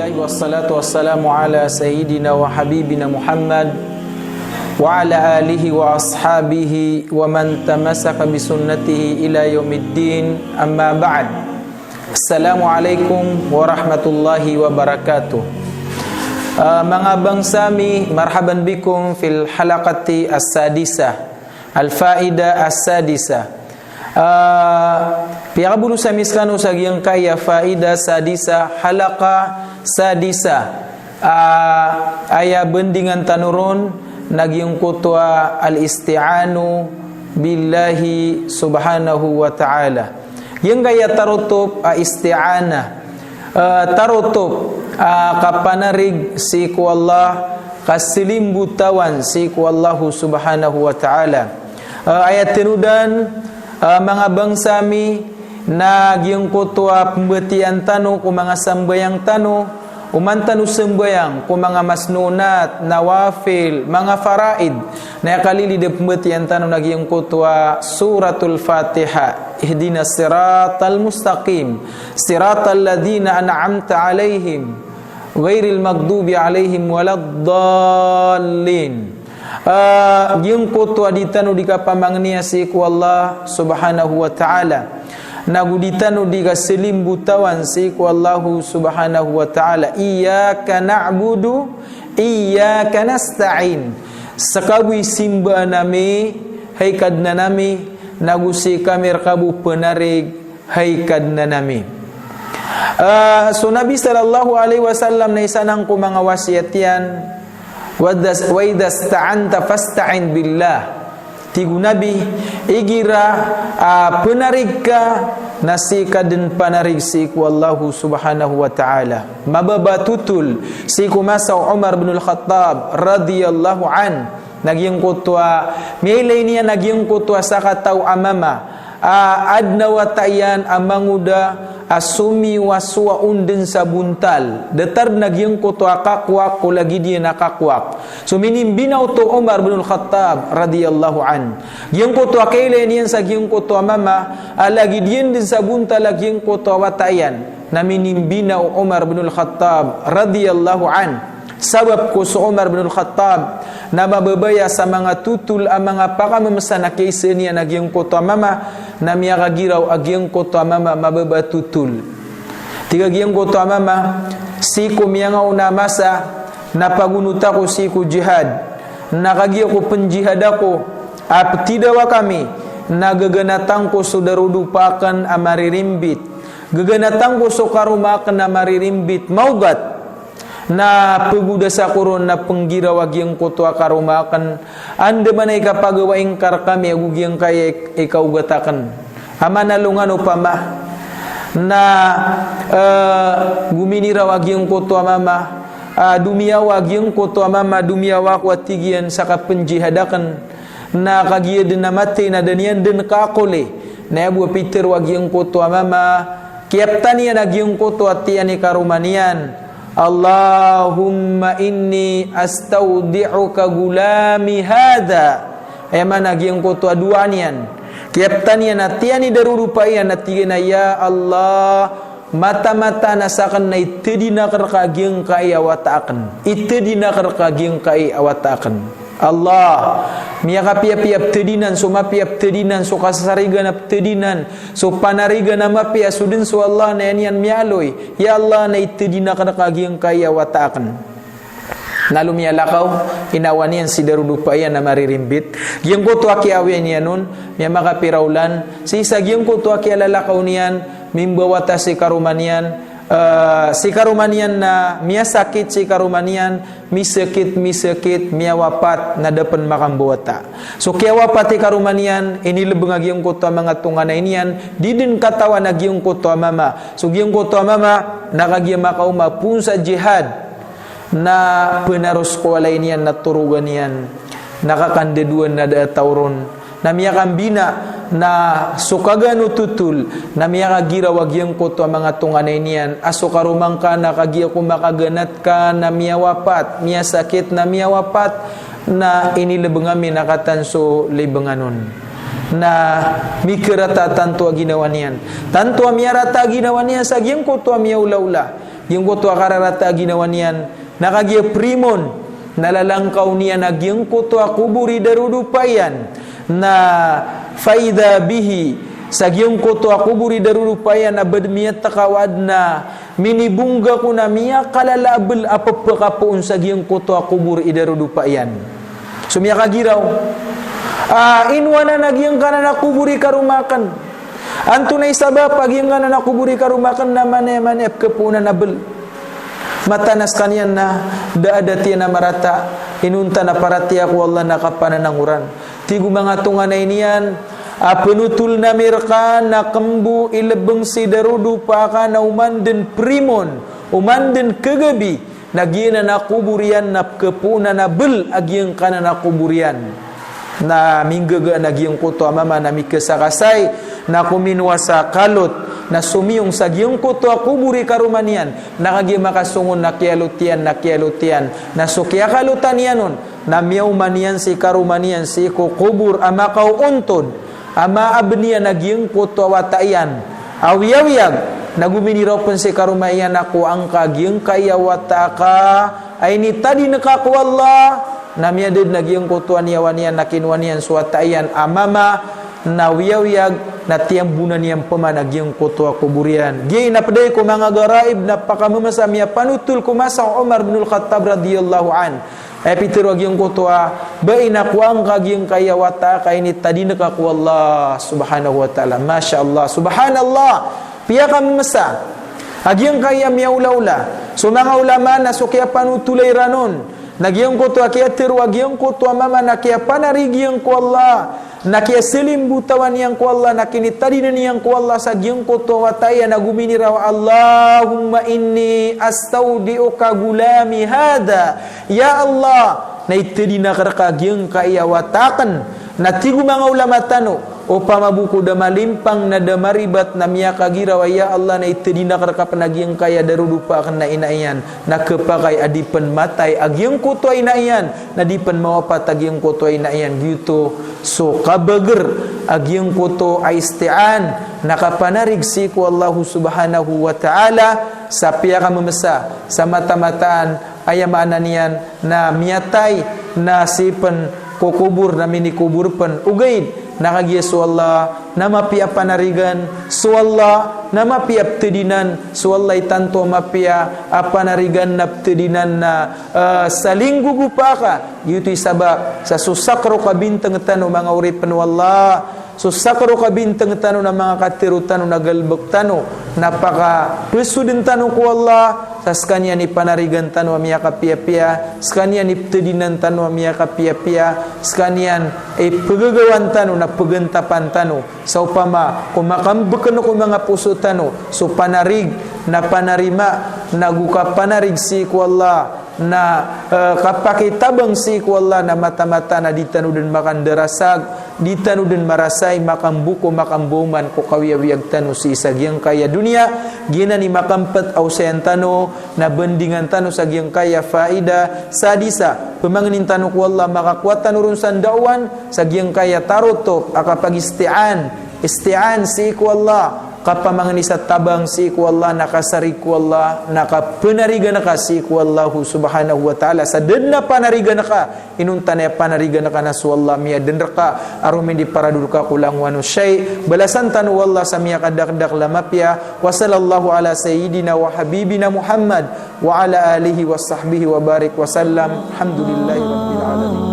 Alhamdulillah wassalatu wassalamu ala sayyidina wa habibina Muhammad wa ala alihi wa ashabihi wa man tamassaka bi sunnatihi ila yaumiddin, amma ba'd. Assalamualaikum warahmatullahi wabarakatuh. Mga bangsami, marhaban bikum fil halaqati as-sadisah, al-faida as-sadisah. Pihak bulu samiskan usag yang kaya faida sadisa halaka sadisa aya bendingan tanurun nagyong kutwa al-isti'anu billahi subhanahu wa ta'ala. Yang kaya tarutup isti'ana tarutup kapanarig si ku Allah kasilimbutawan si ku Allah subhanahu wa ta'ala. Ayat tinudan mga bangsami na giyong kutwa pembetian tanu ku mga sambayang tanu umantanu sembayang ku mga masnunat nawafil mga faraid na kalili de pembetian tanu na giyong kutwa suratul Fatiha. Ihdinas siratal mustaqim siratal ladzina an'amta alaihim ghairil maghdubi alaihim waladdallin. Yung kutwa ditanu di kapamangnia si ku Allah subhanahu wa ta'ala nagu ditanu di kaselimbutawan si ku Allah subhanahu wa ta'ala. Iyyaka na'budu iyyaka nasta'in, sakawi simba nami haikad na nami nagu si kamir kabu penarig haikad na nami. So Nabi sallallahu alaihi wasallam na isanang ku mga wasiat yan wa idza sta'anta fasta'in billah. Tigu Nabi igira penarig ka nasika den panarig si ku Allah subhanahu wa ta'ala. Mababatutul si ku masa Umar bin al-Khattab radhiyallahu an nagyang kutwa milay niya nagyang kutwa sa kataw amama adna wa tayan amanguda asumi waswa unden sabuntal detar nagyang kutwa kakwak ko lagi dia nakakwak. So minimbinaw to Umar bin al-Khattab radhiyallahu an yang kutwa kayle niyan sa gyang kutwa mama lagi diyan din sabuntal lagi yang kutwa watayan na minimbinaw Umar bin al-Khattab radhiyallahu an. Sabab ko sa Umar bin al-Khattab na mababaya sa mga tutul ang mga pakamemesan na kaysa niya nagyang kutwa mama na miyakagiraw agyang kutwa mama mababa tutul. Tiga gyang kutwa mama siku miyangaw na masa na pagunuta ko siku jihad nakagya ko penjihad ako aptidawa kami nagaganatang ko so darudupakan amaririmbit gaganatang ko so karumakan amaririmbit maugat na peguda sa kurun na penggirawag yung kutwa karumakan anda manay kapagawa ingkar kami agugyang kaya ikaw gatakan ama nalungan upama na guminiraw yung kutwa mama dumiyawag yung kutwa mama dumiyawak watigian sa kapenjihadakan na kagiya din na mati na danian din kakuli na abu Peter wag yung kutwa mama kiaptan yan ag yung kutwa tiyan ni karumanian. Allahumma inni astaudi'uka gulami hadha ayman nagyang kutwa duanian kiaptanian atiani darurupayan atigena ya Allah mata-mata nasakan na itedina karkagyang kai awatakan itedina karkagyang kai awatakan Allah miya kapiap-piap tedinan so mapiap tedinan so kasarigan ap tedinan so panarigan na mapia so din so Allah na yan miyaloy ya Allah na itedina karkagyang kai awatakan nalu miya lakaw inawanian si darudupayan na maririmbit gyang kutwa kiawen niya nun miya makapirawlan si isa gyang kutwa kialalakaw niyan mimbawata si karumanian si karumanian na miya sakit si karumanian misakit miya wapat na dapan makambawata. So kaya wapat si karumanian inilebeng agyong kutwa mga tungan na inian didin katawan agyong kutwa mama. So gyong kutwa mama nakagyang makauma pun sa jihad na penaros ko alay niyan naturugan niyan nakakandeduan na tauron na miya kambina na sukagano tutul na miya kagira wagyang kutwa mga tunganay niyan aso karumang ka na kagia kumakaganat ka na miya wapat miya sakit na miya wapat na inilebeng amin nakatanso libenganon na mikirata tanto ginawa niyan tanto amiyarata ginawa niyan sa gyang kutwa miya ula-ula yung kutu akararata ginawanian nakagia primon nalalangkaw niya nagyang kutu akuburi darudupayan na faida bihi sagyong kutu akuburi darudupayan na badmiyat takawad na minibungga ko na miya kalalabel apapakapoon sagyong kutu akubur idarudupayan sumiya kagiraw inwana nagyang kanan akuburi karumakan anto na isaba pagyang kanan akuburi karumakan na mane-mane kapuna nabel matanas kanyan na daadati na marata inunta na parati ako Allah nakapanananguran tigo mga tunga na iniyan penutul na mirka na kambu ilabang si darudu pa ka na umanden primon umanden kagabi nagyan na kuburian na kapuna na bel agyang kana na kuburian na minggaga nagyang kuto mama na mikasakasay na kuminwa sa kalot na sumiyong sa giyong kuto kuburi karumanian nakagi makasungon na kialutian na sukya kalutan yanon na miyaw manian si karumanian si kukubur amakaw untod ama abniya nagyang kuto watayan awiyawiyag naguminiraw pun si karumayan ako ang kagyang kaya wataka ay ni tadi nakakwalla na miyadid nagyang kutuan yawanian nakinwanian suwatayan amama na wiyawiyag na tiyang bunan niyang pamanag yung kutua kuburian. Gay na paday ko mga garaib na pakamamasa miya panutul kumasa Umar bin Al-Khattab radiyallahu an. Epitiruag yung kutua bain nakuang kagyang kaya wata kainit tadi nakaku Allah subhanahu wa ta'ala. Masya Allah. Subhanallah. Piya kamamasa. Agyang kaya miya ula-ula. So mga ulama na so kaya panutulay ranon. Nagyang kutua kaya tiruag yung kutua mama na kaya panarigyang ku Allah. Nakia selim butawan yang ku Allah nakinitadi na niyang ku Allah sa giyong kuto wataya nagumini raw Allahumma inni astaudiuka gulami hada ya Allah na itadi na karakagiyong kaiyawatakan na tigu mga ulama tano o pamabuko da malimpang na da maribat na miya kagiraw ya Allah na itadi na karakapanagiyong kaya darudupa kan na inaiyan na kepakay adipan matay agiyong kuto inaiyan na dipan mawapat agiyong kuto inaiyan gitu. So kabager agyang kuto ay isti'an nakapanarig si ku Allah subhanahu wa ta'ala sa piya ka mamasa sa mata-mataan ayamaanan niyan na miyatay na sipan kukubur na minikubur pan ugaid nakagiyasu Allah na mapiya panarigan su Allah na mapiya ptedinan su Allah itanto mapiya panarigan na ptedinan na saling gugupaka yuto isaba sa susakro kabintang tano mga uripan wallah susakro kabintang tano na mga katirutan na galbak tano napaka presudin tano ko Allah sa skanya ni panarigan tano amya kapia-pia skanya ni ptedinan tano amya kapia-pia skanya ay pagagawan tano na pagantapan tano sa upama kumakambek ko mga puso tano so panarig na panarima naguka panarig si ku Allah na kapakitabang si ku Allah na mata-mata na ditanu dan makan derasag ditanu dan marasay makambuko makambuman ko kawiyawiyag tano si isagyang kaya dunia gina ni makampet au sayan tano na bendingan tano sagyang kaya faida sadisa pemanginin tano ku Allah makakuatan urusan dawan sagyang kaya tarutok akapag isti'an si ku Allah kapamangani sa tabang si ku Allah nakasari ku Allah nakapanariga naka si ku Allah subhanahu wa ta'ala sa denna panariga naka inunta na panariga naka na su Allah miya denraka arumin di paradurka kulang wanu syai balasan tanu Allah sa miya kadak-dak lamapya wa sallallahu ala sayyidina wa habibina Muhammad wa ala alihi wa sahbihi wa barik wa sallam alhamdulillahi rabbil alamin.